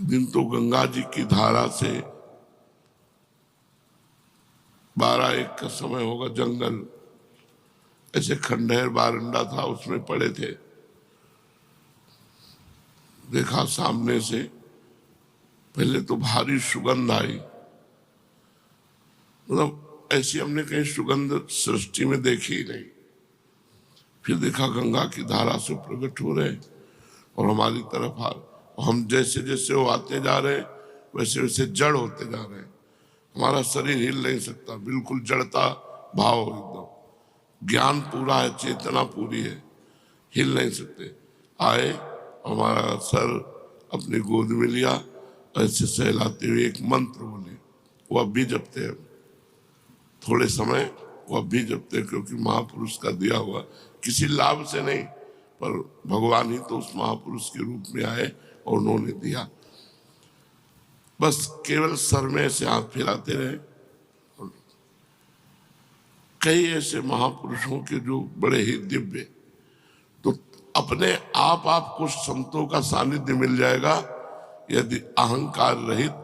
दिन तो गंगा जी की धारा से 12-1 का समय होगा, जंगल ऐसे खंडहर बारंडा था, उसमें पड़े थे। देखा सामने से, पहले तो भारी सुगंध आई, मतलब ऐसी हमने कहीं सुगंध सृष्टि में देखी ही नहीं। फिर देखा गंगा की धारा से प्रकट हो रहे और हमारी तरफ आ, हम जैसे जैसे वो आते जा रहे वैसे वैसे जड़ होते जा रहे। हमारा शरीर हिल नहीं सकता, बिल्कुल जड़ता भाव एकदम। ज्ञान पूरा है, चेतना पूरी है, हिल नहीं सकते। आए, हमारा सर अपनी गोद में लिया, ऐसे सहलाते हुए एक मंत्र बोले, वो अब भी जपते हैं। थोड़े समय वो अब भी जपते हैं, क्योंकि महापुरुष का दिया हुआ, किसी लाभ से नहीं, पर भगवान ही तो उस महापुरुष के रूप में आए और उन्होंने दिया। बस केवल सर में ऐसे हाथ फैलाते रहे। कई ऐसे महापुरुषों के जो बड़े ही दिव्य, तो अपने आप आपको संतों का सानिध्य मिल जाएगा यदि अहंकार रहित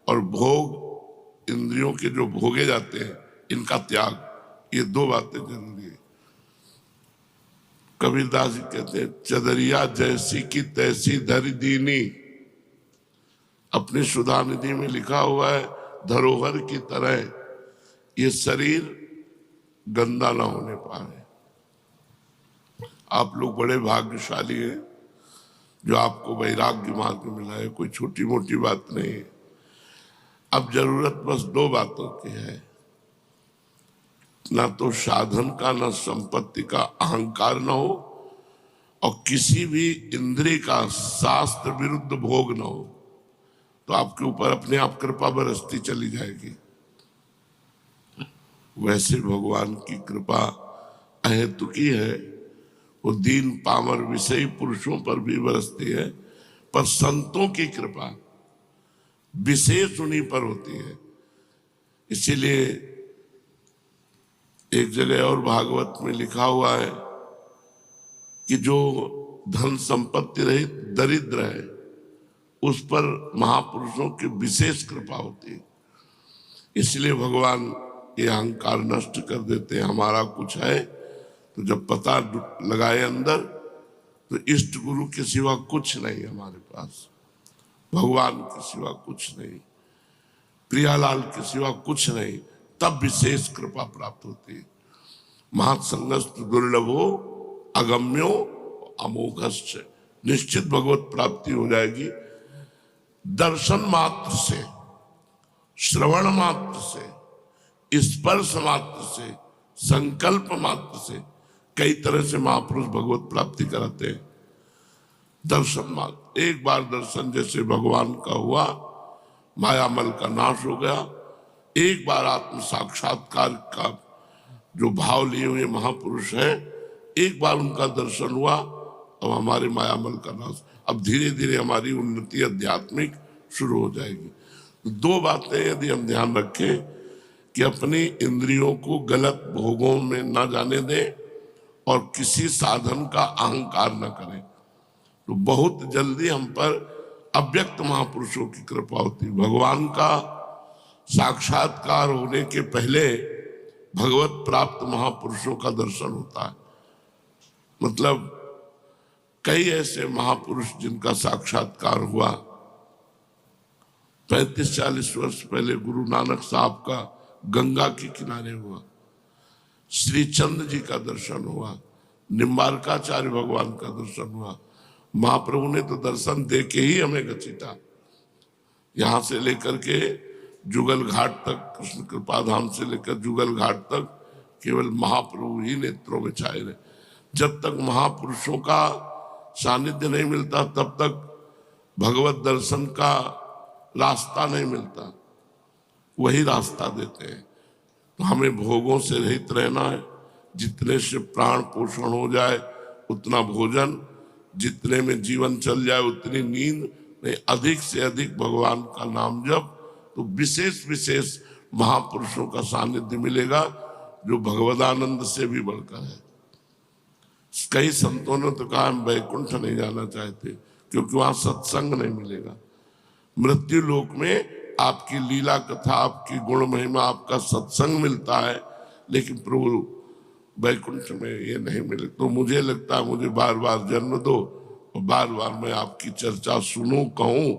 और भोग, इंद्रियों के जो भोगे जाते हैं इनका त्याग, ये 2 बातें जरूरी है। कबीरदास जी कहते हैं, चदरिया जैसी की तैसी धरि दीनी। अपनी सुधा निधि में लिखा हुआ है, धरोहर की तरह ये शरीर गंदा ना होने पाए। आप लोग बड़े भाग्यशाली हैं जो आपको वैराग्य मार्ग मिला है, कोई छोटी मोटी बात नहीं है। अब जरूरत बस 2 बातों की है, ना तो साधन का, ना संपत्ति का अहंकार न हो, और किसी भी इंद्रिय का शास्त्र विरुद्ध भोग न हो, तो आपके ऊपर अपने आप कृपा बरसती चली जाएगी। वैसे भगवान की कृपा अहेतुकी है, वो दीन पामर विषयी पुरुषों पर भी बरसती है, पर संतों की कृपा विशेष उन्हीं पर होती है। इसीलिए एक जगह और भागवत में लिखा हुआ है कि जो धन संपत्ति रहित दरिद्र है उस पर महापुरुषों की विशेष कृपा होती है। इसलिए भगवान ये अहंकार नष्ट कर देते हैं। हमारा कुछ है तो जब पता लगाए अंदर, तो इष्ट गुरु के सिवा कुछ नहीं हमारे पास, भगवान के सिवा कुछ नहीं, प्रियालाल के सिवा कुछ नहीं, तब विशेष कृपा प्राप्त होती है। महत्संगस्तु दुर्लभो अगम्यो अमोघश्च। निश्चित भगवत प्राप्ति हो जाएगी। दर्शन मात्र से, श्रवण मात्र से, स्पर्श मात्र से, संकल्प मात्र से कई तरह से महापुरुष भगवत प्राप्ति कराते हैं। दर्शन मात्र, एक बार दर्शन जैसे भगवान का हुआ, मायामल का नाश हो गया। एक बार आत्म साक्षात्कार का जो भाव लिए हुए महापुरुष हैं, एक बार उनका दर्शन हुआ, अब हमारे मायामल का नाश। अब धीरे धीरे हमारी उन्नति आध्यात्मिक शुरू हो जाएगी। तो 2 बातें यदि हम ध्यान रखें कि अपनी इंद्रियों को गलत भोगों में न जाने दें और किसी साधन का अहंकार न करें, तो बहुत जल्दी हम पर अव्यक्त महापुरुषों की कृपा होती है। भगवान का साक्षात्कार होने के पहले भगवत प्राप्त महापुरुषों का दर्शन होता है। मतलब कई ऐसे महापुरुष जिनका साक्षात्कार हुआ। 35-40 वर्ष पहले गुरु नानक साहब का गंगा के किनारे हुआ, श्री चंद्र जी का दर्शन हुआ, निम्बारकाचार्य भगवान का दर्शन हुआ। महाप्रभु ने तो दर्शन दे के ही हमें घसीटा, यहां से लेकर के जुगल घाट तक, कृष्ण कृपा धाम से लेकर जुगल घाट तक केवल महाप्रभु ही नेत्रों में छाए रहे। जब तक महापुरुषों का सानिध्य नहीं मिलता तब तक भगवत दर्शन का रास्ता नहीं मिलता, वही रास्ता देते हैं। तो हमें भोगों से रहित रहना है। जितने से प्राण पोषण हो जाए उतना भोजन, जितने में जीवन चल जाए उतनी नींद नहीं, अधिक से अधिक भगवान का नाम जप, तो विशेष विशेष महापुरुषों का सानिध्य मिलेगा जो भगवदानंद से भी बढ़कर है। कई संतों ने तो कहा हम वैकुंठ नहीं जाना चाहते क्योंकि वहां सत्संग नहीं मिलेगा। मृत्यु लोक में आपकी लीला कथा, आपकी गुण महिमा, आपका सत्संग मिलता है, लेकिन प्रभु वैकुंठ में ये नहीं मिले। तो मुझे लगता है मुझे बार बार जन्म दो और बार बार मैं आपकी चर्चा सुनूं, कहूं,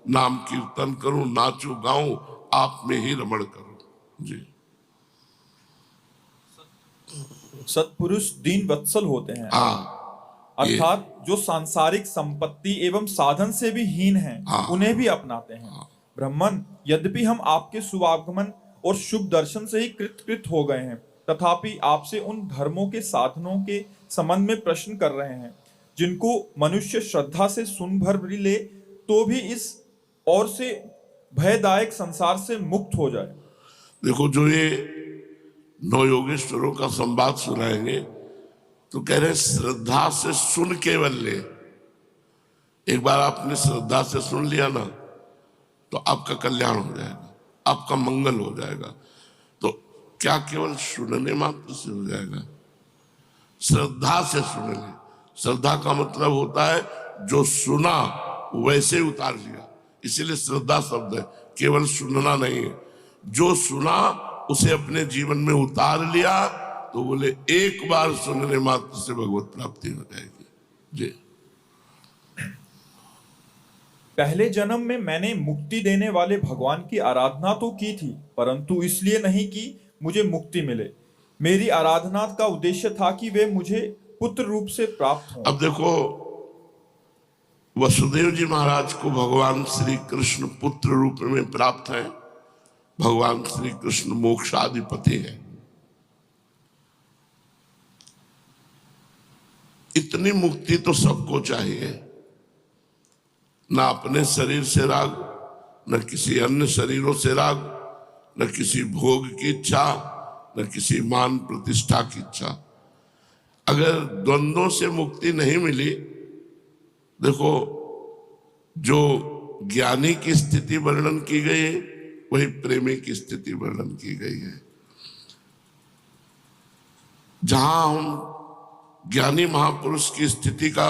नाम कीर्तन करूं, नाचूं, गाऊं, आप में ही रमण करूं। जी। सत्पुरुष दीन वत्सल होते हैं, हाँ, अर्थात जो सांसारिक संपत्ति एवं साधन से भी हीन हैं, हाँ, उन्हें भी अपनाते हैं। हाँ। ब्राह्मण, यद्यपि हम आपके शुभागमन और शुभ दर्शन से ही कृतकृत हो गए हैं, तथापि आपसे उन धर्मों के साधनों के संबंध में प्रश्न कर रहे हैं जिनको मनुष्य श्रद्धा से सुन भर भी ले तो भी इस और से भयदायक संसार से मुक्त हो जाए। देखो, जो ये नौ योगेश्वरों का संवाद सुनाएंगे तो कह रहे हैं श्रद्धा से सुन केवल ले। एक बार आपने श्रद्धा से सुन लिया ना तो आपका कल्याण हो जाएगा, आपका मंगल हो जाएगा। तो क्या केवल सुनने मात्र से हो जाएगा? श्रद्धा से सुन ले। श्रद्धा का मतलब होता है जो सुना वैसे उतार लिया, इसीलिए श्रद्धा शब्द है, केवल सुनना नहीं है। जो सुना उसे अपने जीवन में उतार लिया तो बोले एक बार सुनने मात्र से भगवत प्राप्ति हो जाएगी। जी। पहले जन्म में मैंने मुक्ति देने वाले भगवान की आराधना तो की थी, परंतु इसलिए नहीं कि मुझे मुक्ति मिले। मेरी आराधना का उद्देश्य था कि वे मुझे पुत्र रूप से प्राप्त हों। अब देखो, वसुदेव जी महाराज को भगवान श्री कृष्ण पुत्र रूप में प्राप्त है। भगवान श्री कृष्ण मोक्षाधिपति है। इतनी मुक्ति तो सबको चाहिए, ना अपने शरीर से राग, न किसी अन्य शरीरों से राग, न किसी भोग की इच्छा, न किसी मान प्रतिष्ठा की इच्छा। अगर द्वंद्वों से मुक्ति नहीं मिली, देखो जो ज्ञानी की स्थिति वर्णन की गई है वही प्रेमी की स्थिति वर्णन की गई है। जहां हम ज्ञानी महापुरुष की स्थिति का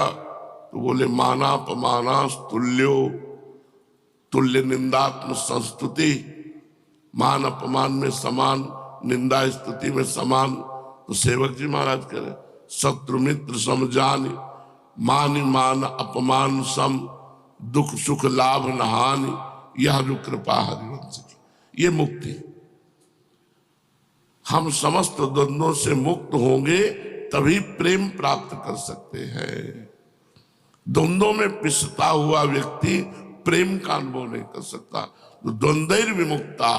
तो बोले माना पमाना तुल्यो, तुल्य निंदात्म संस्तुति, मान अपमान में समान, निंदा स्तुति में समान। तो सेवक जी महाराज कह रहे शत्रु मित्र समझान, मान मान अपमान सम, दुख सुख लाभ नहानि, यह जो कृपा हरिवंश की। ये मुक्ति, हम समस्त द्वंद्वों से मुक्त होंगे तभी प्रेम प्राप्त कर सकते हैं। द्वंद्वों में पिसता हुआ व्यक्ति प्रेम का अनुभव नहीं कर सकता। तो द्वंद्वैर विमुक्ता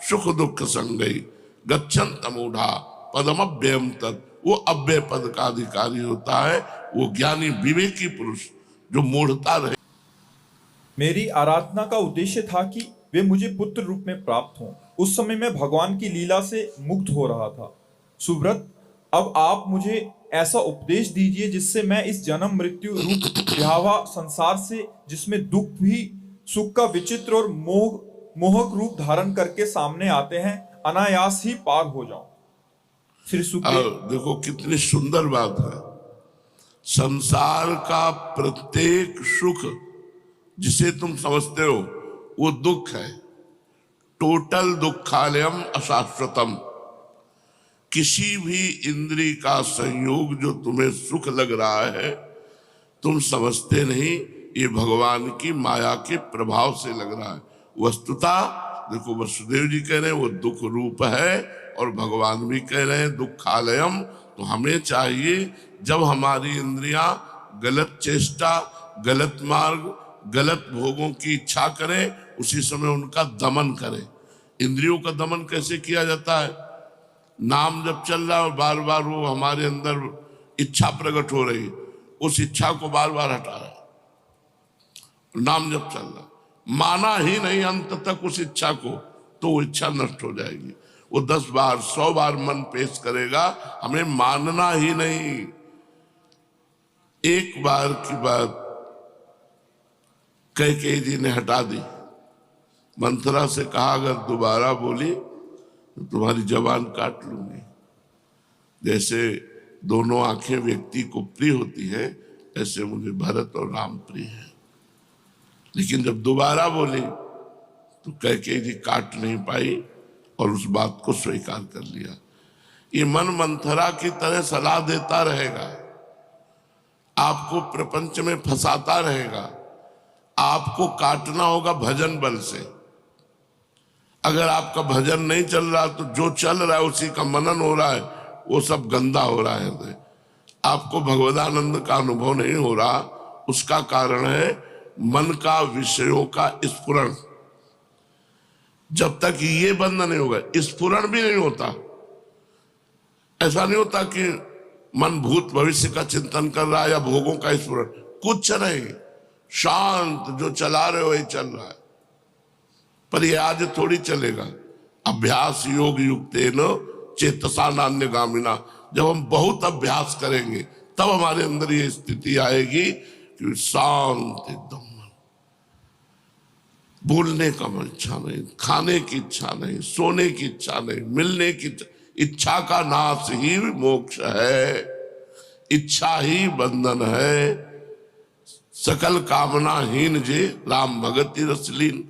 सुख दुख संगई गच्छन्त मूढ़ा पदमव्ययम तत्, वो अव्यय पद का अधिकारी होता है, वो ज्ञानी विवेकी पुरुष जो मूढ़ता रहे। मेरी आराधना का उद्देश्य था कि वे मुझे पुत्र रूप में प्राप्त हों। उस समय मैं भगवान की लीला से मुक्त हो रहा था। सुव्रत, अब आप मुझे ऐसा उपदेश दीजिए जिससे मैं इस जन्म मृत्यु रूप विहावा संसार से, जिसमें दुख भी सुख का विचित्र और मोहक रूप धारण करके सामने आते हैं, अनायास ही पार हो जाऊं। श्री सुखदेव, देखो कितनी सुंदर बात है। संसार का प्रत्येक सुख जिसे तुम समझते हो वो दुख है। टोटल दुखालयम अशाश्वतम। किसी भी इंद्री का संयोग जो तुम्हें सुख लग रहा है, तुम समझते नहीं, ये भगवान की माया के प्रभाव से लग रहा है। वस्तुतः देखो, वसुदेव जी कह रहे हैं वो दुख रूप है और भगवान भी कह रहे हैं दुखालयम। तो हमें चाहिए जब हमारी इंद्रियां गलत चेष्टा, गलत मार्ग, गलत भोगों की इच्छा करें, उसी समय उनका दमन करें। इंद्रियों का दमन कैसे किया जाता है? नाम जब चल रहा है और बार बार वो हमारे अंदर इच्छा प्रकट हो रही, उस इच्छा को बार बार हटा रहा है। नाम जब चल रहा, माना ही नहीं अंत तक उस इच्छा को, तो वो इच्छा नष्ट हो जाएगी। वो 10 बार 100 बार मन पेश करेगा, हमें मानना ही नहीं। एक बार की बात कैकेयी जी ने हटा दी। मंथरा से कहा अगर दोबारा बोली तो तुम्हारी जबान काट लूंगी। जैसे दोनों आंखें व्यक्ति को प्रिय होती है, ऐसे मुझे भरत और राम प्रिय है। लेकिन जब दोबारा बोली तो कैकेयी जी काट नहीं पाई और उस बात को स्वीकार कर लिया। ये मन मंथरा की तरह सलाह देता रहेगा, आपको प्रपंच में फंसाता रहेगा। आपको काटना होगा भजन बल से। अगर आपका भजन नहीं चल रहा तो जो चल रहा है उसी का मनन हो रहा है, वो सब गंदा हो रहा है। आपको भगवदानंद का अनुभव नहीं हो रहा, उसका कारण है मन का विषयों का स्फुरण। जब तक ये बंद नहीं होगा, स्फुरण भी नहीं होता। ऐसा नहीं होता कि मन भूत भविष्य का चिंतन कर रहा है या भोगों का स्फुरण, कुछ नहीं, शांत जो चला रहे हो वही चल रहा है। पर ये आज थोड़ी चलेगा। अभ्यास योग युक्तेन चेतसा नान्यगामिना, जब हम बहुत अभ्यास करेंगे तब हमारे अंदर ये स्थिति आएगी कि शांत एकदम, बोलने का मन इच्छा नहीं, खाने की इच्छा नहीं, सोने की इच्छा नहीं, मिलने की इच्छा का नाश ही मोक्ष है, इच्छा ही बंधन है। सकल कामनाहीन जे राम भगति रसलीन,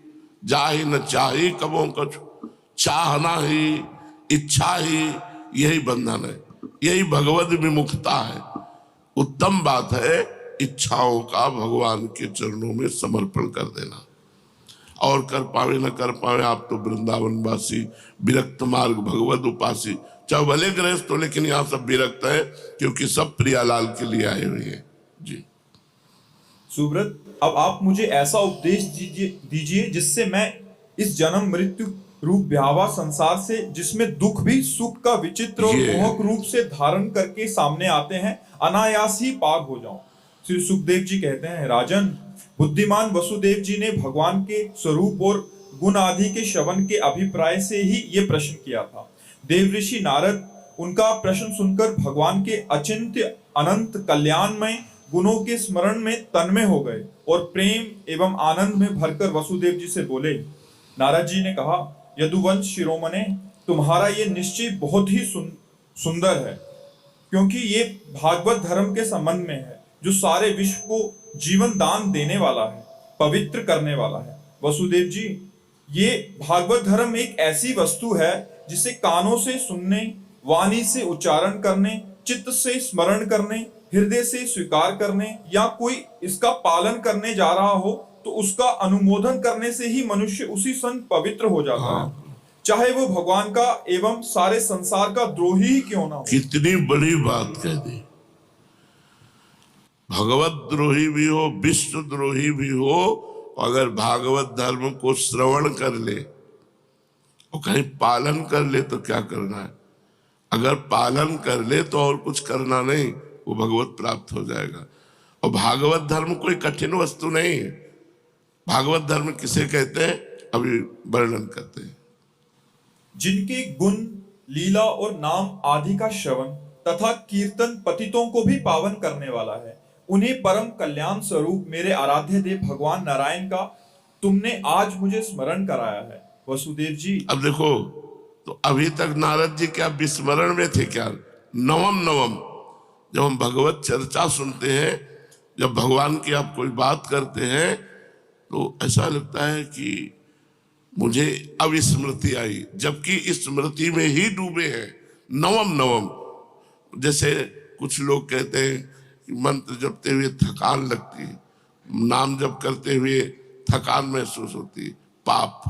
जाहि न चाही कबों कछु, चाहना ही इच्छा ही यही बंधन है, यही भगवत विमुखता है। उत्तम बात है इच्छाओं का भगवान के चरणों में समर्पण कर देना। और कर पावे न कर पावे, आप तो वृंदावन वासी, विरक्त मार्ग भगवत उपासी, चाहे भले गृहस्थ हो, लेकिन यहाँ सब विरक्त है क्योंकि सब प्रियालाल के लिए आए हुए हैं। जी सुब्रत, अब आप मुझे ऐसा उपदेश दीजिए जिससे मैं इस जन्म मृत्यु रूप भयावह संसार से, जिसमें दुख भी सुख का विचित्र और मोहक रूप से धारण करके सामने आते हैं, अनायास ही पार हो जाऊं। श्री सुखदेव जी कहते हैं, राजन, बुद्धिमान वसुदेव जी ने भगवान के स्वरूप और गुण आदि के श्रवण के अभिप्राय से ही ये प्रश्न किया था। देव ऋषि नारद उनका प्रश्न सुनकर भगवान के अचिंत्य अनंत कल्याणमय गुणों के स्मरण में तन्मय हो गए और प्रेम एवं आनंद में भरकर वसुदेव जी से बोले। नारद जी ने कहा, यदुवंश शिरोमणे, तुम्हारा ये निश्चय बहुत ही सुंदर है, क्योंकि ये भागवत धर्म के संबंध में है, जो सारे विश्व को जीवन दान देने वाला है, पवित्र करने वाला है। वसुदेव जी, ये भागवत धर्म एक ऐसी वस्तु है जिसे कानों से सुनने, वाणी से उच्चारण करने, चित्त से स्मरण करने, हृदय से स्वीकार करने या कोई इसका पालन करने जा रहा हो तो उसका अनुमोदन करने से ही मनुष्य उसी क्षण पवित्र हो जाता है, चाहे वो भगवान का एवं सारे संसार का द्रोही ही क्यों ना हो। कितनी बड़ी बात कह दी। भगवत द्रोही भी हो, विश्व द्रोही भी हो, अगर भागवत धर्म को श्रवण कर ले और कहीं पालन कर ले तो क्या करना है। अगर पालन कर ले तो और कुछ करना नहीं, वो भगवत प्राप्त हो जाएगा। और भागवत धर्म कोई कठिन वस्तु नहीं है। भागवत धर्म किसे कहते हैं, अभी वर्णन करते हैं। जिनके गुण, लीला और नाम आदि का श्रवण तथा कीर्तन पतितों को भी पावन करने वाला है, उन्हें परम कल्याण स्वरूप मेरे आराध्य देव भगवान नारायण का तुमने आज मुझे स्मरण कराया है। वसुदेव जी, अब देखो, तो अभी तक नारद जी क्या विस्मरण में थे क्या? नवम जब हम भगवत चर्चा सुनते हैं, जब भगवान की आप कोई बात करते हैं तो ऐसा लगता है कि मुझे अब स्मृति आई, जबकि स्मृति में ही डूबे हैं। नवम जैसे कुछ लोग कहते हैं कि मंत्र जपते हुए थकान लगती है, नाम जप करते हुए थकान महसूस होती है, पाप,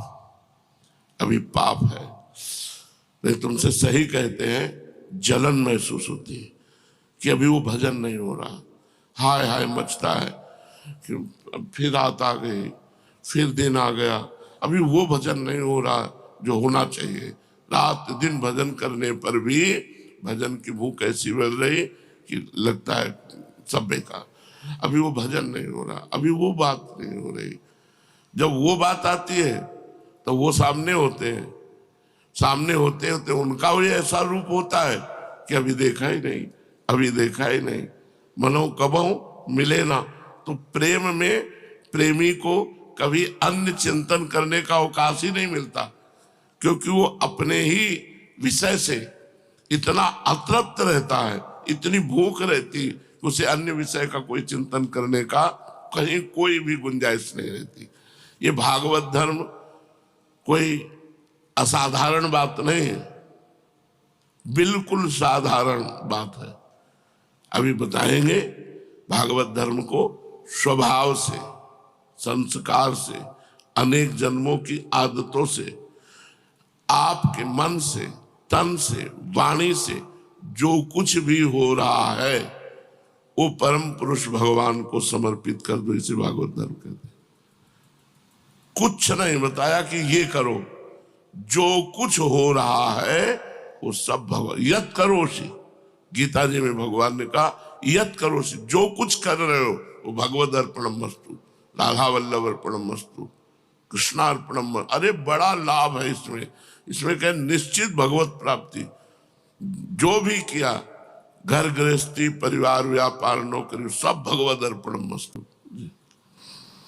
अभी पाप है। नहीं, तुमसे सही कहते हैं, जलन महसूस होती है कि अभी वो भजन नहीं हो रहा, हाय हाय मचता है कि फिर रात आ गई, फिर दिन आ गया, अभी वो भजन नहीं हो रहा जो होना चाहिए। रात दिन भजन करने पर भी भजन की भूख ऐसी बढ़ रही कि लगता है सब बेकार, अभी वो भजन नहीं हो रहा, अभी वो बात नहीं हो रही। जब वो बात आती है तो वो सामने होते हैं, सामने होते होते उनका भी ऐसा रूप होता है कि अभी देखा ही नहीं, अभी देखा ही नहीं, मनो कबहू मिले ना। तो प्रेम में प्रेमी को कभी अन्य चिंतन करने का अवकाश ही नहीं मिलता, क्योंकि वो अपने ही विषय से इतना अतृप्त रहता है, इतनी भूख रहती, उसे अन्य विषय का कोई चिंतन करने का कहीं कोई भी गुंजाइश नहीं रहती। ये भागवत धर्म कोई असाधारण बात नहीं है, बिल्कुल साधारण बात है। अभी बताएंगे भागवत धर्म को स्वभाव से, संस्कार से, अनेक जन्मों की आदतों से, आपके मन से, तन से, वाणी से जो कुछ भी हो रहा है वो परम पुरुष भगवान को समर्पित कर दो, इसे भागवत धर्म कहते हैं। कुछ नहीं बताया कि ये करो, जो कुछ हो रहा है वो सब भगवान। यत करोषि, गीता जी में भगवान ने कहा यत करोषि, जो कुछ कर रहे हो वो भगवद अर्पणमस्तु, राधा वल्लभ अर्पणमस्तु, कृष्णार्पणम। अरे बड़ा लाभ है इसमें, इसमें कहे निश्चित भगवत प्राप्ति। जो भी किया, घर गृहस्थी, परिवार, व्यापार, नौकरी, सब भगवद अर्पणमस्तु।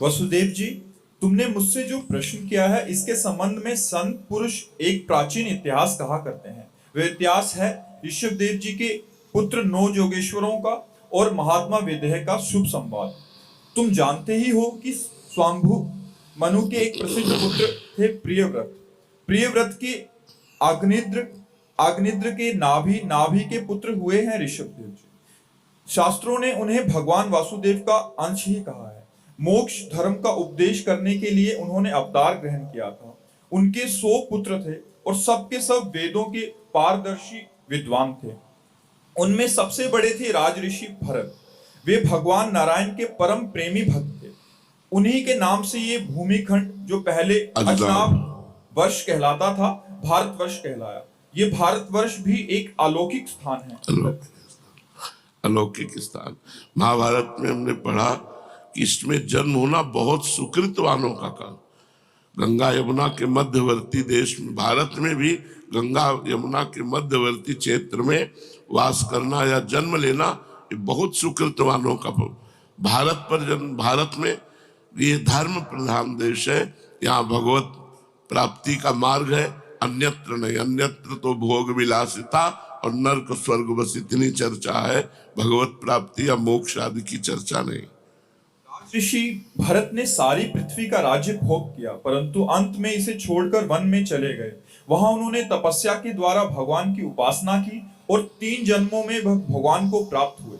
वसुदेव जी, तुमने मुझसे जो प्रश्न किया है इसके संबंध में संत पुरुष एक प्राचीन इतिहास कहा करते हैं। वह इतिहास है ऋषभदेव जी के पुत्र 9 योगेश्वरों का और महात्मा विदेह का शुभ संवाद। तुम जानते ही हो कि स्वांभु मनु के एक प्रसिद्ध पुत्र थे प्रियव्रत। प्रियव्रत के आग्निद्र के नाभि के पुत्र हुए हैं ऋषभदेव जी। शास्त्रों ने उन्हें भगवान वासुदेव का अंश ही कहा है। मोक्ष धर्म का उपदेश करने के लिए उन्होंने अवतार ग्रहण किया था। उनके 100 पुत्र थे और सबके सब वेदों के पारदर्शी विद्वान थे। उनमें सबसे बड़े थे राजऋषि भरत। वे भगवान नारायण के परम प्रेमी भक्त थे। उन्हीं के नाम से ये भूमिखंड जो पहले अजनाब वर्ष कहलाता था, भारतवर्ष कहलाया। ये भारतवर्ष भी एक अलौकिक स्थान है। अलौकिक स्थान। महाभारत में हमने पढ़ा कि इसमें जन्म होना बहुत सुकृतवानों का काम। गंगा यमुना के मध्यवर्ती देश में, भारत में भी गंगा यमुना के मध्यवर्ती क्षेत्र में वास करना या जन्म लेना ये बहुत सुकृतवानों का। भारत पर जन्म, भारत में ये धर्म प्रधान देश है, यहाँ भगवत प्राप्ति का मार्ग है, अन्यत्र नहीं। अन्यत्र तो भोग विलासिता और नरक स्वर्ग बस इतनी चर्चा है, भगवत प्राप्ति या मोक्ष आदि की चर्चा नहीं। ऋषि भरत ने सारी पृथ्वी का राज्य भोग किया, परंतु अंत में इसे छोड़कर वन में चले गए। वहां उन्होंने तपस्या के द्वारा भगवान की उपासना की और 3 जन्मों में भगवान को प्राप्त हुए।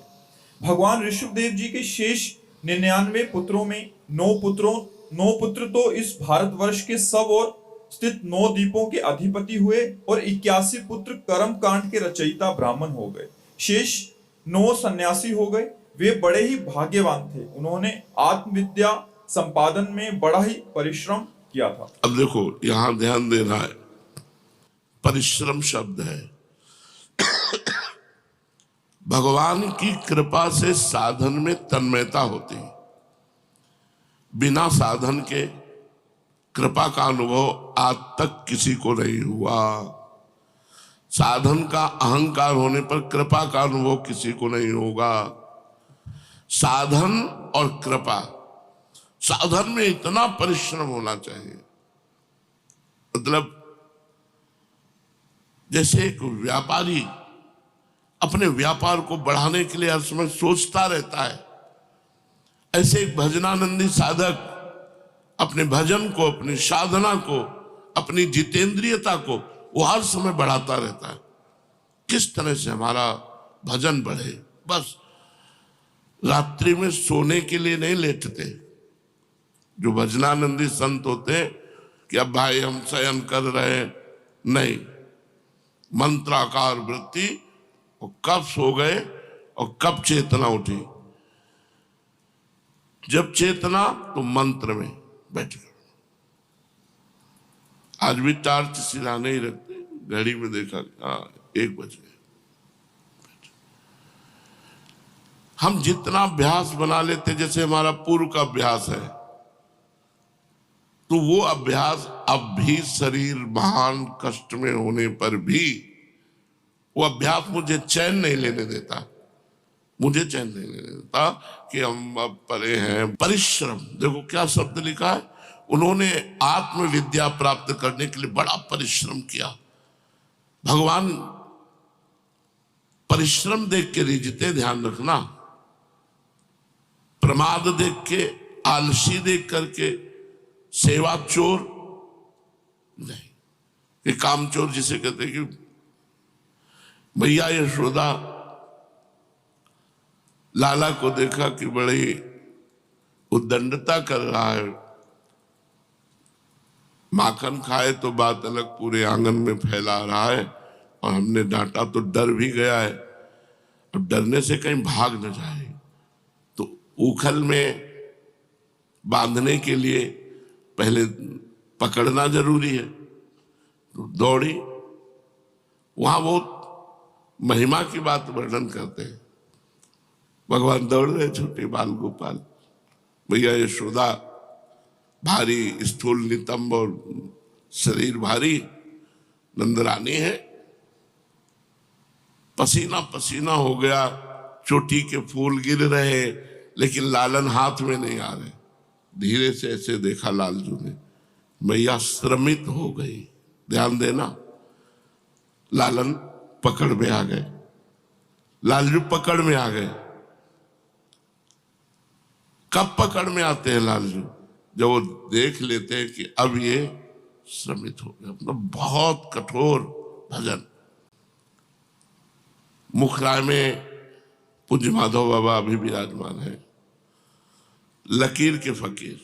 भगवान ऋषभदेव जी के शेष 99 पुत्रों में 9 पुत्र तो इस भारतवर्ष के सब और स्थित 9 द्वीपों के अधिपति हुए और 81 पुत्र कर्म कांड के रचयिता ब्राह्मण हो गए। शेष 9 सन्यासी हो गए। वे बड़े ही भाग्यवान थे। उन्होंने आत्मविद्या संपादन में बड़ा ही परिश्रम किया था। अब देखो यहां ध्यान देना है, परिश्रम शब्द है। भगवान की कृपा से साधन में तन्मयता होती है। बिना साधन के कृपा का अनुभव आज तक किसी को नहीं हुआ। साधन का अहंकार होने पर कृपा का अनुभव किसी को नहीं होगा। साधन और कृपा, साधन में इतना परिश्रम होना चाहिए, मतलब जैसे एक व्यापारी अपने व्यापार को बढ़ाने के लिए हर समय सोचता रहता है, ऐसे एक भजनानंदी साधक अपने भजन को, अपनी साधना को, अपनी जितेंद्रियता को वो हर समय बढ़ाता रहता है। किस तरह से हमारा भजन बढ़े। बस रात्रि में सोने के लिए नहीं लेटते। जो भजनानंदी संत होते कि अब भाई हम शयन कर रहे, नहीं, मंत्राकार वृत्ति, और कब सो गए और कब चेतना उठी। जब चेतना तो मंत्र में बैठ गए। आज भी टार्च सिरा नहीं रखते, घड़ी में देखा, हाँ 1 बज गए। हम जितना अभ्यास बना लेते, जैसे हमारा पूर्व का अभ्यास है, तो वो अभ्यास अब भी शरीर महान कष्ट में होने पर भी वो अभ्यास मुझे चैन नहीं लेने देता। मुझे चैन नहीं लेने देता कि हम अब परे हैं। परिश्रम, देखो क्या शब्द लिखा है, उन्होंने आत्मविद्या प्राप्त करने के लिए बड़ा परिश्रम किया। भगवान परिश्रम देख के रिझते, ध्यान रखना, प्रमाद देख के आलसी देख करके, सेवा चोर नहीं, ये काम चोर जिसे कहते हैं कि भैया यशोदा लाला को देखा कि बड़ी उद्दंडता कर रहा है, माखन खाए तो बात अलग, पूरे आंगन में फैला रहा है, और हमने डांटा तो डर भी गया है, अब डरने से कहीं भाग न जाए, तो उखल में बांधने के लिए पहले पकड़ना जरूरी है। तो दौड़ी, वहां बहुत महिमा की बात वर्णन करते हैं, भगवान दौड़ रहे छोटे बाल गोपाल, भैया यशोदा भारी स्थूल नितंब और शरीर भारी, नंदरानी है, पसीना पसीना हो गया, चोटी के फूल गिर रहे, लेकिन लालन हाथ में नहीं आ रहे। धीरे से ऐसे देखा लालजू ने, मैया श्रमित हो गई, ध्यान देना, लालन पकड़ में आ गए, लालजू पकड़ में आ गए। कब पकड़ में आते हैं लालजू? जब वो देख लेते हैं कि अब ये श्रमित हो गए। मतलब बहुत कठोर भजन। मुखराय में पूज्य माधव बाबा अभी विराजमान है, लकीर के फकीर,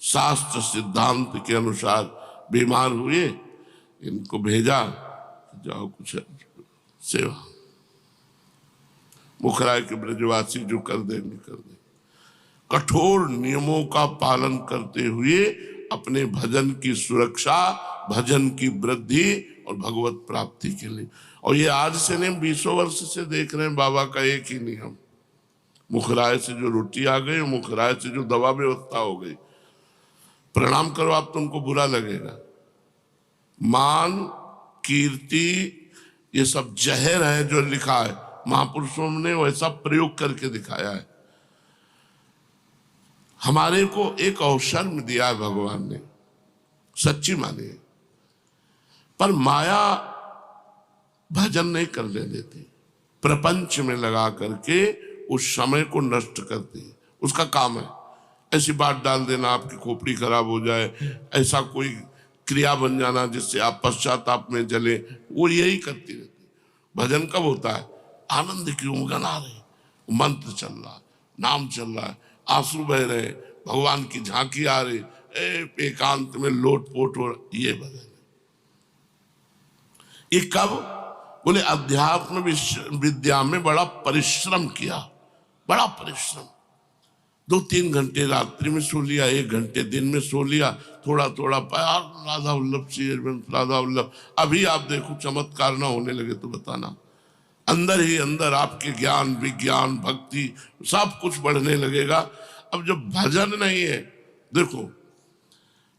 शास्त्र सिद्धांत के अनुसार बीमार हुए, इनको भेजा, जाओ कुछ सेवा, मुखराय के ब्रजवासी जो कर देंगे कर दे। कठोर नियमों का पालन करते हुए अपने भजन की सुरक्षा, भजन की वृद्धि और भगवत प्राप्ति के लिए। और ये आज से नहीं, 20 वर्ष से देख रहे हैं बाबा का एक ही नियम, मुखराय से जो रोटी आ गई, मुखराय से जो दवा व्यवस्था हो गई, प्रणाम करो आप, तुमको बुरा लगेगा। मान, कीर्ति, ये सब जहर है जो लिखा है, महापुरुषों ने वैसा प्रयोग करके दिखाया है। हमारे को एक अवसर में दिया है भगवान ने, सच्ची माने, पर माया भजन नहीं करने देती, प्रपंच में लगा करके उस समय को नष्ट करती है, उसका काम है। ऐसी बात डाल देना आपकी खोपड़ी खराब हो जाए, ऐसा कोई क्रिया बन जाना जिससे आप पश्चाताप में जले, वो यही करती रहती। भजन कब होता है? आनंद की उमंगन आ रही, मंत्र चल रहा, नाम चल रहा है, आंसू बह रहे, भगवान की झांकी आ रही, एकांत में लोटपोट हो, ये भजन है। ये कब? बोले अध्यात्म विद्या में बड़ा परिश्रम किया, बड़ा परिश्रम। 2-3 घंटे रात्रि में सो लिया, 1 घंटे दिन में सो लिया, थोड़ा थोड़ा प्यार, राधा वल्लभ श्री राधा वल्लभ। अभी आप देखो चमत्कार ना होने लगे तो बताना, अंदर ही अंदर आपके ज्ञान, विज्ञान, भक्ति सब कुछ बढ़ने लगेगा। अब जब भजन नहीं है, देखो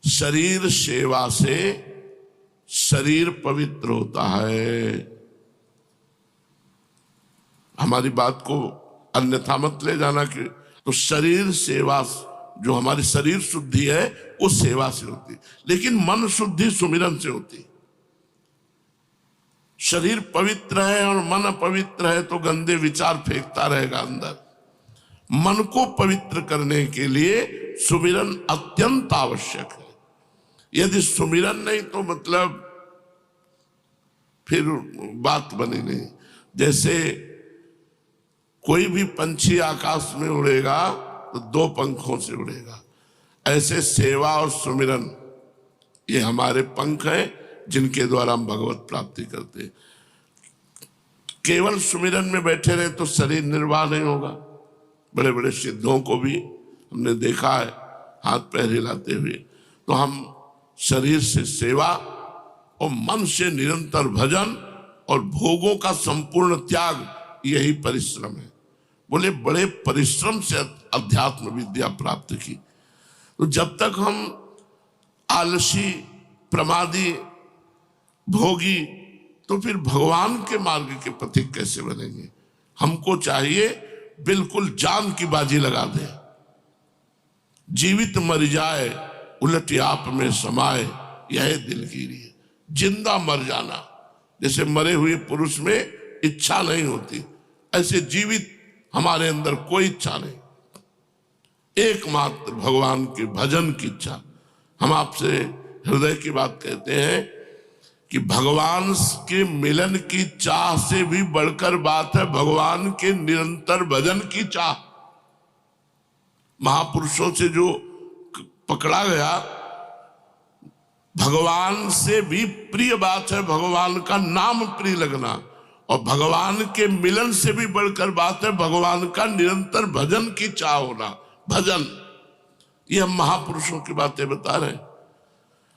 शरीर सेवा से शरीर पवित्र होता है। हमारी बात को अन्यथा मत ले जाना कि तो शरीर सेवा, जो हमारी शरीर शुद्धि है वो सेवा से होती है, लेकिन मन शुद्धि सुमिरन से होती है। शरीर पवित्र है और मन अपवित्र है तो गंदे विचार फेंकता रहेगा अंदर। मन को पवित्र करने के लिए सुमिरन अत्यंत आवश्यक है। यदि सुमिरन नहीं तो मतलब फिर बात बनी नहीं। जैसे कोई भी पंछी आकाश में उड़ेगा तो 2 पंखों से उड़ेगा, ऐसे सेवा और सुमिरन ये हमारे पंख हैं जिनके द्वारा हम भगवत प्राप्ति करते हैं। केवल सुमिरन में बैठे रहे तो शरीर निर्वाह नहीं होगा। बड़े बड़े सिद्धों को भी हमने देखा है हाथ पैर हिलाते हुए। तो हम शरीर से सेवा और मन से निरंतर भजन और भोगों का संपूर्ण त्याग, यही परिश्रम है। बोले बड़े परिश्रम से अध्यात्म विद्या प्राप्त की। तो जब तक हम आलसी, प्रमादी, भोगी, तो फिर भगवान के मार्ग के पथिक कैसे बनेंगे? हमको चाहिए बिल्कुल जान की बाजी लगा दे, जीवित मर जाए उलट आप में समाए, यह दिलगीरी है। जिंदा मर जाना, जैसे मरे हुए पुरुष में इच्छा नहीं होती, ऐसे जीवित हमारे अंदर कोई इच्छा नहीं। एकमात्र भगवान के भजन की इच्छा। हम आपसे हृदय की बात कहते हैं कि भगवान के मिलन की चाह से भी बढ़कर बात है भगवान के निरंतर भजन की चाह। महापुरुषों से जो पकड़ा गया, भगवान से भी प्रिय बात है भगवान का नाम प्रिय लगना, और भगवान के मिलन से भी बढ़कर बात है भगवान का निरंतर भजन की चाह होना। भजन, ये हम महापुरुषों की बातें बता रहे हैं।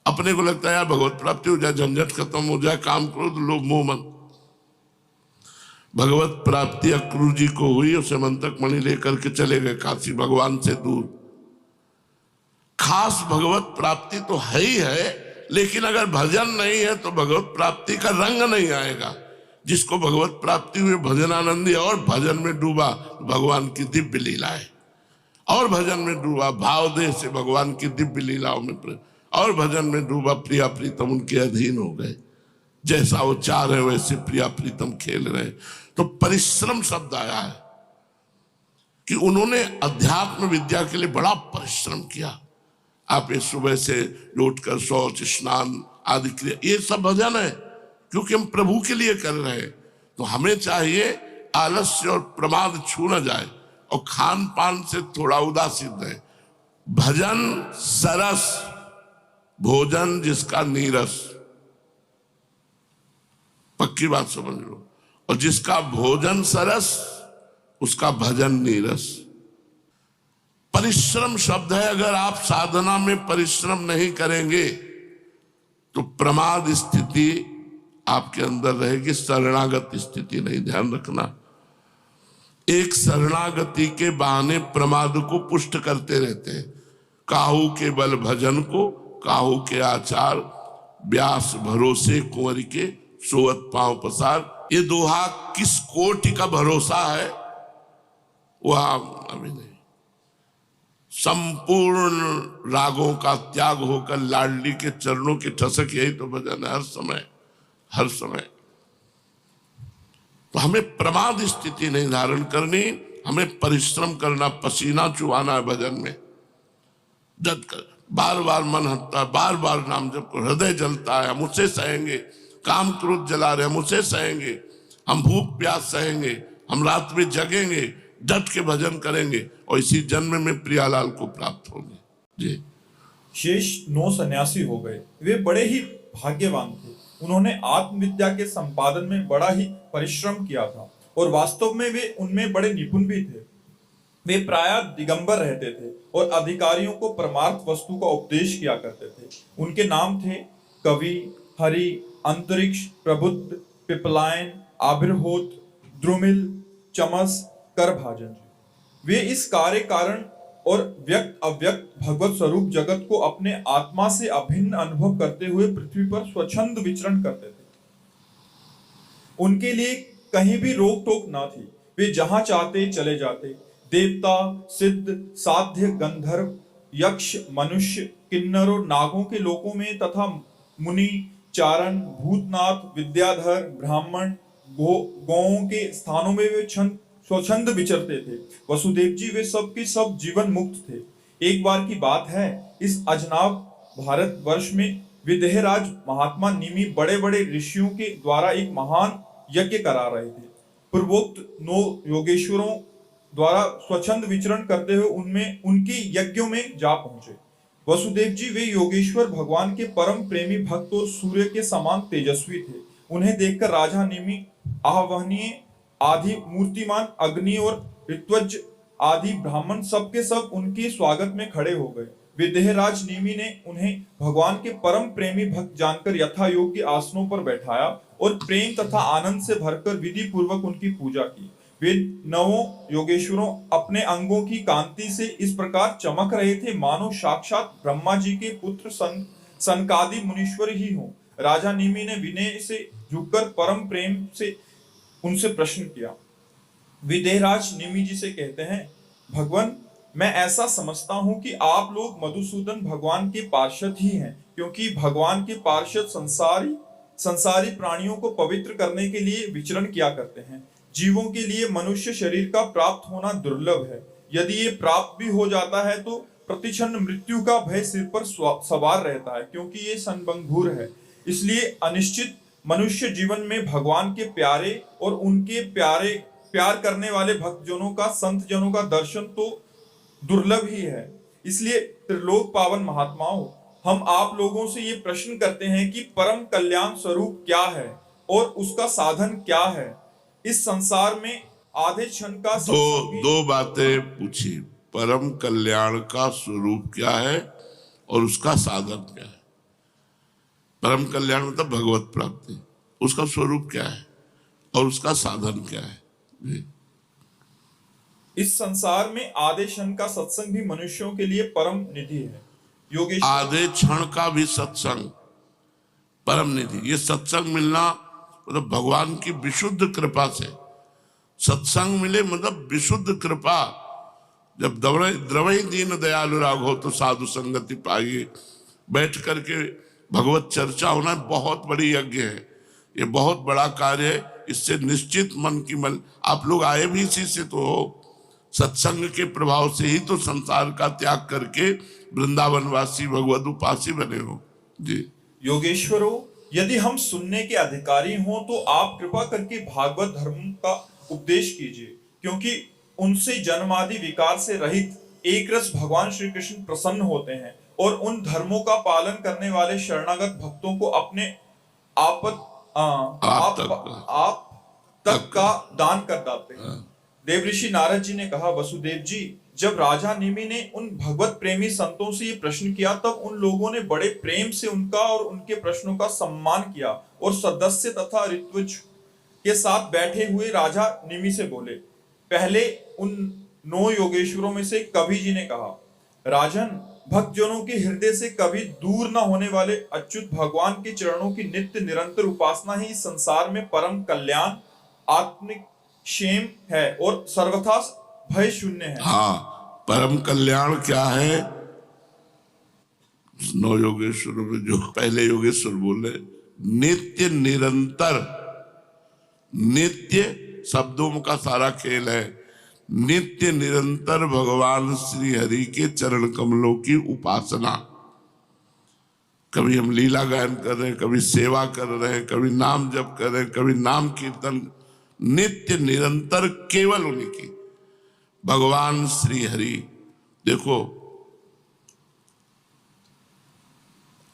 अपने को लगता है यार भगवत प्राप्ति हो जाए, झंझट खत्म हो जाए, काम क्रोध लोभ मोह मन। भगवत प्राप्ति अक्रूर जी को हुई, उसे मंतक मणि लेकर के चले गए काशी, भगवान से दूर। खास भगवत प्राप्ति तो है ही है, लेकिन अगर भजन नहीं है तो भगवत प्राप्ति का रंग नहीं आएगा। जिसको भगवत प्राप्ति हुई भजन आनंदी और भजन में डूबा भगवान की दिव्य लीला है, और भजन में डूबा भाव देह से भगवान की दिव्य लीलाओं में, और भजन में डूबा प्रिया प्रीतम उनके अधीन हो गए। जैसा वो चाह रहे वैसे प्रिया प्रीतम खेल रहे। तो परिश्रम शब्द आया है कि उन्होंने अध्यात्म विद्या के लिए बड़ा परिश्रम किया। आप इस सुबह से उठकर शौच स्नान आदि क्रिया, ये सब भजन है, क्योंकि हम प्रभु के लिए कर रहे हैं। तो हमें चाहिए आलस्य और प्रमाद छू न जाए, और खान पान से थोड़ा उदासीन रहे। भजन सरस, भोजन जिसका नीरस, पक्की बात समझ लो। और जिसका भोजन सरस उसका भजन नीरस। परिश्रम शब्द है, अगर आप साधना में परिश्रम नहीं करेंगे तो प्रमाद स्थिति आपके अंदर रहेगी, शरणागत स्थिति नहीं। ध्यान रखना, एक शरणागति के बहाने प्रमाद को पुष्ट करते रहते हैं। काहू के बल भजन को, काहू के आचार, व्यास भरोसे कुंवर के, सोवत पांव पसार। ये दोहा किस कोटि का भरोसा है वह अभी नहीं। संपूर्ण रागों का त्याग होकर लाडली के चरणों की ठसक, यही तो भजन है। हर समय हर समय तो हमें प्रमाद स्थिति नहीं धारण करनी, हमें परिश्रम करना, पसीना चुहाना है भजन में। जब बार बार मन हटता है, बार बार नाम जप कर हृदय जलता है, हम उसे सहेंगे। काम क्रोध जला रहे हम उसे सहेंगे, हम भूख प्यास सहेंगे, हम रात में जगेंगे, डट के भजन करेंगे, और इसी जन्म में प्रियालाल को प्राप्त होंगे। जी। शेष 9 सन्यासी हो गए। वे बड़े ही भाग्यवान थे। उन्होंने आत्मविद्या के संपादन में बड़ा ही परिश्रम किया था, और वास्तव में वे उनमें बड़े निपुण भी थे। वे प्रायः दिगंबर रहते थे और अधिकारियों को परमार्थ वस्तु का उपदेश किया करते थे। उनके नाम थे कवि, हरि, अंतरिक्ष, प्रबुद्ध, पिपलायन, आबिर्होत, द्रुमिल, चमस, करभाजन। वे इस कार्य कारण और व्यक्त अव्यक्त भगवत स्वरूप जगत को अपने आत्मा से अभिन्न अनुभव करते हुए पृथ्वी पर स्वच्छंद विचरण करते थे। उनके लिए कहीं भी रोक टोक ना थी। वे जहां चाहते चले जाते। देवता, सिद्ध, साध्य, गंधर्व, यक्ष, मनुष्य, किन्नर और नागों के लोकों में तथा मुनि, चारण, भूतनाथ, विद्याधर, ब्राह्मण, गौओं के स्थानों में वे स्वच्छंद विचरते थे। वसुदेव जी वे सब के सब जीवन मुक्त थे। एक बार की बात है, इस अजनाब भारत वर्ष में विदेहराज महात्मा निमि बड़े बड़े ऋषियों के द्वारा एक महान यज्ञ करा रहे थे। पूर्वोक्त 9 योगेश्वरों द्वारा स्वच्छंद विचरण करते हुए उनमें उनके यज्ञों में जा पहुंचे। वसुदेव जी वे योगेश्वर भगवान के परम प्रेमी भक्त और सूर्य के समान तेजस्वी थे। उन्हें देखकर राजा निमि, आहवनीय आदि मूर्तिमान अग्नि और ऋत्वज आदि ब्राह्मण सबके सब उनके स्वागत में खड़े हो गए। विदेहराज निमि ने उन्हें भगवान के परम प्रेमी भक्त जानकर यथा योग्य आसनों पर बैठाया और प्रेम तथा आनंद से भरकर विधि पूर्वक उनकी पूजा की। वे 9 योगेश्वरों अपने अंगों की कांति से इस प्रकार चमक रहे थे मानो साक्षात ब्रह्मा जी के पुत्र सनकादि मुनीश्वर ही हों। राजा निमि ने विनय से झुककर परम प्रेम से उनसे प्रश्न किया। विदेहराज निमि जी से कहते हैं, भगवान, मैं ऐसा समझता हूं कि आप लोग मधुसूदन भगवान के पार्षद ही हैं, क्योंकि भगवान के पार्षद संसारी प्राणियों को पवित्र करने के लिए विचरण किया करते हैं। जीवों के लिए मनुष्य शरीर का प्राप्त होना दुर्लभ है। यदि ये प्राप्त भी हो जाता है तो प्रतिक्षण मृत्यु का भय सिर पर सवार रहता है, क्योंकि ये संभंगुर है। इसलिए अनिश्चित मनुष्य जीवन में भगवान के प्यारे और उनके प्यार करने वाले भक्तजनों का, संत जनों का दर्शन तो दुर्लभ ही है। इसलिए त्रिलोक पावन महात्माओं, हम आप लोगों से ये प्रश्न करते हैं कि परम कल्याण स्वरूप क्या है और उसका साधन क्या है। इस संसार में आधे क्षण का दो बातें पूछी, परम कल्याण का स्वरूप क्या है और उसका साधन क्या है। परम कल्याण मतलब भगवत प्राप्ति, उसका स्वरूप क्या है और उसका साधन क्या है जी। इस संसार में आधे क्षण का सत्संग भी मनुष्यों के लिए परम निधि है। योगेश, आधे क्षण का भी सत्संग परम निधि। ये सत्संग मिलना मतलब भगवान की विशुद्ध कृपा से सत्संग मिले, मतलब विशुद्ध कृपा। जब द्रवही दीन दयालु राघो तो साधु संगति पाइए, बैठ करके भगवत चर्चा होना बहुत बड़ी यज्ञ है, ये बहुत बड़ा कार्य है। इससे निश्चित मन की मन, आप लोग आए भी इसी से तो हो, सत्संग के प्रभाव से ही तो संसार का त्याग करके वृंदावनवासी भगवत उपासी बने हो जी। योगेश्वरों, यदि हम सुनने के अधिकारी हों तो आप कृपा करके भागवत धर्म का उपदेश कीजिए, क्योंकि उनसे जन्मादि विकार से रहित एक रस भगवान श्री कृष्ण प्रसन्न होते हैं और उन धर्मों का पालन करने वाले शरणागत भक्तों को अपने आप तक का दान कर देते हैं। देवऋषि नारद जी ने कहा, वसुदेव जी, जब राजा निमि ने उन भगवत प्रेमी संतों से ये प्रश्न किया तब उन लोगों ने बड़े प्रेम से उनका और उनके प्रश्नों का सम्मान किया और सदस्य तथा ऋत्विज के साथ बैठे हुए राजा निमि से बोले। पहले उन 9 योगेश्वरों में से कवि जी ने कहा, राजन, भक्तजनों के हृदय से कभी दूर न होने वाले अच्युत भगवान के चरणों की नित्य निरंतर उपासना ही इस संसार में परम कल्याण, आत्मिक क्षेम है और सर्वथा भय शून्य है। हाँ, परम कल्याण क्या है? 9 योगेश्वरों में जो पहले योगेश्वर बोले, नित्य निरंतर, नित्य शब्दों का सारा खेल है, नित्य निरंतर भगवान श्री हरि के चरण कमलों की उपासना। कभी हम लीला गायन कर रहे हैं, कभी सेवा कर रहे हैं, कभी नाम जप कर रहे हैं, कभी नाम कीर्तन, नित्य निरंतर केवल उन्हीं की, भगवान श्री हरि। देखो,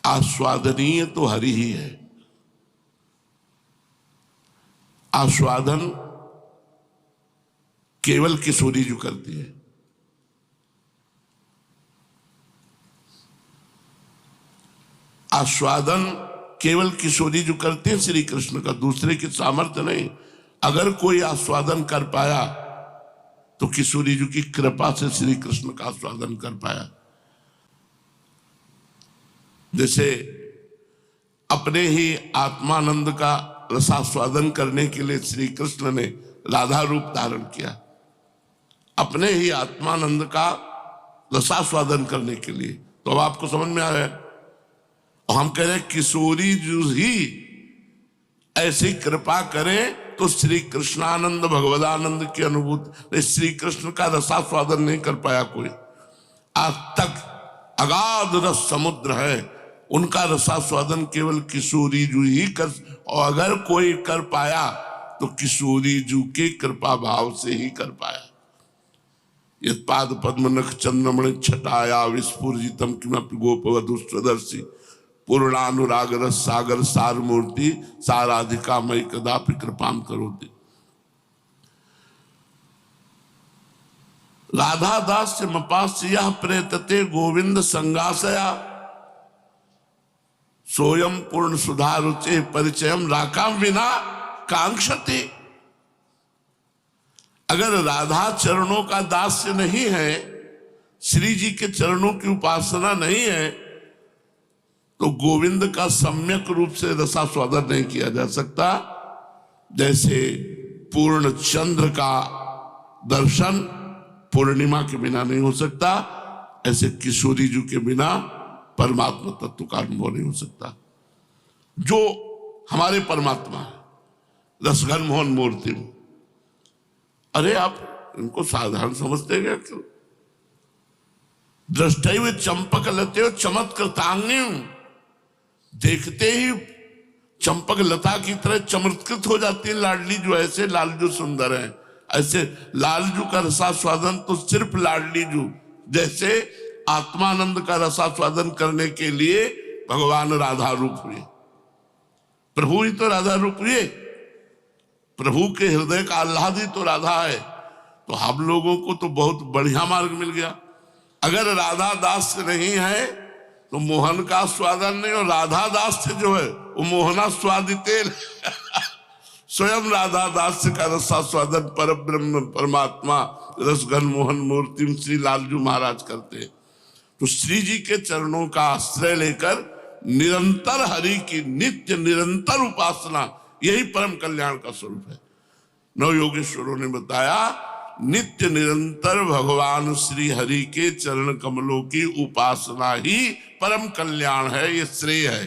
आस्वादनीय तो हरि ही है। आस्वादन केवल किशोरी जो करती है। आस्वादन केवल किशोरी जो करते हैं श्री कृष्ण का, दूसरे की सामर्थ्य नहीं। अगर कोई आस्वादन कर पाया तो किशोरी जी की कृपा से श्री कृष्ण का आस्वादन कर पाया। जैसे अपने ही आत्मानंद का रसास्वादन करने के लिए श्री कृष्ण ने राधा रूप धारण किया, अपने ही आत्मानंद का रसास्वादन करने के लिए। तो अब आपको समझ में आ रहा है, और हम कह रहे हैं किशोरी जी ही ऐसी कृपा करें तो श्री कृष्णानंद भगवदानंद की अनुभूति। श्री कृष्ण का रसास्वादन नहीं कर पाया कोई आज तक, अगाध रस समुद्र है, उनका रसास्वादन केवल किशोरी जी ही कर, और अगर कोई कर पाया तो किशोरी जी के कृपा भाव से ही कर पाया। यत्पाद पद्म नख चंद्रमणि छटाया विस्फुरितम किमपि गोपवधू स्वदर्शी पूर्णानुराग रस सागर सार मूर्ति साराधिका मई कदापि कृपाम करोति। राधा दास से मपास्या प्रेतते गोविंद संगासया सोयम पूर्ण सुधा रुचे परिचयम राकाम विना कांक्षते। अगर राधा चरणों का दास्य नहीं है, श्री जी के चरणों की उपासना नहीं है, तो गोविंद का सम्यक रूप से रसास्वादन नहीं किया जा सकता। जैसे पूर्ण चंद्र का दर्शन पूर्णिमा के बिना नहीं हो सकता, ऐसे किशोरी जी के बिना परमात्मा तत्व का अनुभव नहीं हो सकता। जो हमारे परमात्मा है, रसघन मोहन मूर्ति। अरे आप इनको साधारण समझते क्या? क्यों? दृष्टैव चंपक लते चमत्कृतांगी, देखते ही चंपक लता की तरह चमत्कृत हो जाती है लाडली जो। ऐसे लालजू सुंदर है, ऐसे लालजू का रसास्वादन तो सिर्फ लाडली जू, जैसे आत्मानंद का रसास्वादन करने के लिए भगवान राधा रूप हुए। प्रभु ही तो राधा रूप हुए, प्रभु के हृदय का आह्लादी तो राधा है। तो हम लोगों को तो बहुत बढ़िया मार्ग मिल गया। अगर राधा दास नहीं है तो मोहन का स्वादन नहीं, और राधा दास जो है वो मोहना स्वादिते स्वयं राधा दास का रसास्वादन पर ब्रह्म परमात्मा रसघन मोहन मूर्ति श्री लालजू महाराज करते हैं। तो श्री जी के चरणों का आश्रय लेकर निरंतर हरि की नित्य निरंतर उपासना, यही परम कल्याण का स्वरूप है। नव योगेश्वरों ने बताया नित्य निरंतर भगवान श्री हरि के चरण कमलों की उपासना ही परम कल्याण है, ये श्रेय है।